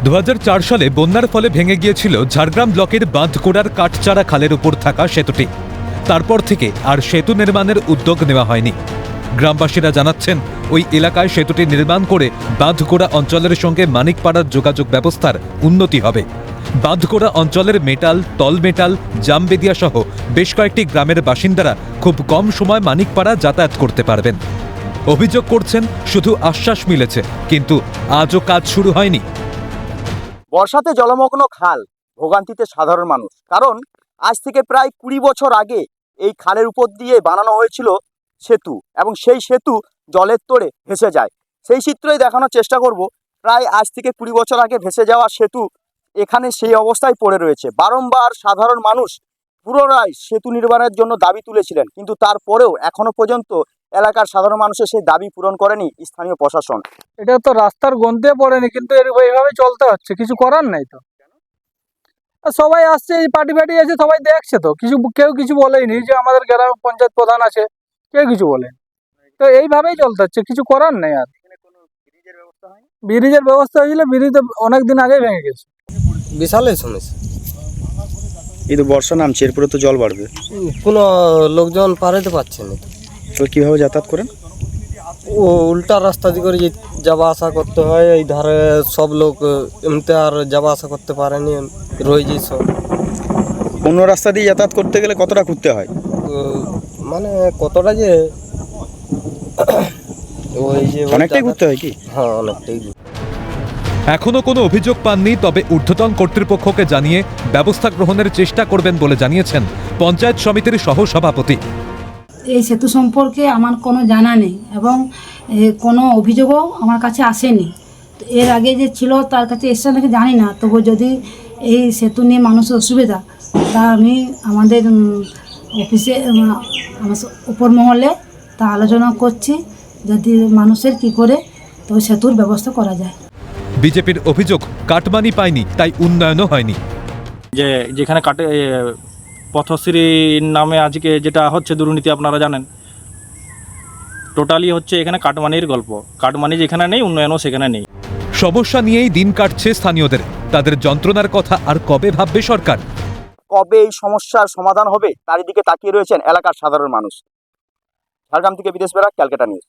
2004 সালে বন্যার ফলে ভেঙে গিয়েছিল ঝাড়গ্রাম ব্লকের বাঁধকোড়ার কাঠচারা খালের উপর থাকা সেতুটি। তারপর থেকে আর সেতু নির্মাণের উদ্যোগ নেওয়া হয়নি। গ্রামবাসীরা জানাচ্ছেন, ওই এলাকায় সেতুটি নির্মাণ করে বাঁধকোড়া অঞ্চলের সঙ্গে মানিকপাড়ার যোগাযোগ ব্যবস্থার উন্নতি হবে। বাঁধকোড়া অঞ্চলের মেটাল, তল মেটাল, জামবেদিয়া সহ বেশ কয়েকটি গ্রামের বাসিন্দারা খুব কম সময় মানিকপাড়া যাতায়াত করতে পারবেন। অভিযোগ করছেন, শুধু আশ্বাস মিলেছে, কিন্তু আজও কাজ শুরু হয়নি। বর্ষাতে জলমগ্ন খাল, ভোগান্তিতে সাধারণ মানুষ। কারণ আজ থেকে প্রায় 20 বছর আগে এই খালের উপর দিয়ে বানানো হয়েছিল সেতু, এবং সেই সেতু জলের তোড়ে ভেসে যায়। সেই চিত্রই দেখানোর চেষ্টা করব। প্রায় আজ থেকে 20 বছর আগে ভেসে যাওয়া সেতু এখানে সেই অবস্থায় পড়ে রয়েছে। বারংবার সাধারণ মানুষ পুনরায় সেতু নির্মাণের জন্য দাবি তুলেছিলেন, কিন্তু তারপরেও এখনো পর্যন্ত এলাকার সাধারণ মানুষের সেই দাবি পূরণ করেনি স্থানীয় প্রশাসন। এটা তো রাস্তার গন্ধে পড়েনি, কিন্তু এইভাবে চলতে হচ্ছে, কিছু করার নাই তো। আর সবাই আসছে, এই পার্টি আছে, সবাই দেখছে তো, কেউ কিছু বলেনি। যে আমাদের গ্রাম পঞ্চায়েত প্রধান আছে, কেউ কিছু বলেন। তো এইভাবেই চলতে হচ্ছে, কিছু করার নেই। আর ব্রিজের ব্যবস্থা হয়েছিল, ব্রিজ তো অনেকদিন আগেই ভেঙে গেছে। বিশালই সমস্যা। এই তো বর্ষা নামছে, এরপরে তো জল বাড়বে, কোনো লোকজন পারাতে পারছে না। তো কিভাবে যাতায়াত করেন? ও উল্টা রাস্তা দিয়ে করে যাওয়া আসা করতে হয়। এই ধারে সব লোক এমনিতে আর যাওয়া আসা করতে পারেনি, রয়েছে সব। অন্য রাস্তা দিয়ে যাতায়াত করতে গেলে কতটা ঘুরতে হয়? মানে কতটা যে ওই যে অনেকটাই ঘুরতে হয় কি? হ্যাঁ, অনেকটাই। এখনো কোনো অভিযোগ পাননি, তবে ঊর্ধ্বতন কর্তৃপক্ষকে জানিয়ে ব্যবস্থা গ্রহণের চেষ্টা করবেন বলে জানিয়েছেন পঞ্চায়েত সমিতির সহসভাপতি। এই সেতু সম্পর্কে আমার কোনো জানা নেই, এবং কোনো অভিযোগও আমার কাছে আসেনি। এর আগে যে ছিল তার কাছে এসে নাকি জানি না। তবু যদি এই সেতু নিয়ে মানুষের অসুবিধা, তা আমি আমাদের অফিসে, আমার উপর মহলে তা আলোচনা করছি, যদি মানুষের কি করে তো সেতুর ব্যবস্থা করা যায়। বিজেপির অভিযোগ, কাটমানি পায়নি, তাই উন্নয়নও হয়নি। যেখানে পথশ্রীর নামে আজকে যেটা হচ্ছে দুর্নীতি, আপনারা জানেন, টোটালি হচ্ছে এখানে কাটমানির গল্প। কাটমানি যেখানে নেই, উন্নয়নও সেখানে নেই। সমস্যা নিয়েই দিন কাটছে স্থানীয়দের। তাদের যন্ত্রণার কথা আর কবে ভাববে সরকার? কবে এই সমস্যার সমাধান হবে, তার দিকে তাকিয়ে রয়েছেন এলাকার সাধারণ মানুষ। ঝাড়গ্রাম থেকে বিদেশ বেড়া, ক্যালকাটা নিউজ।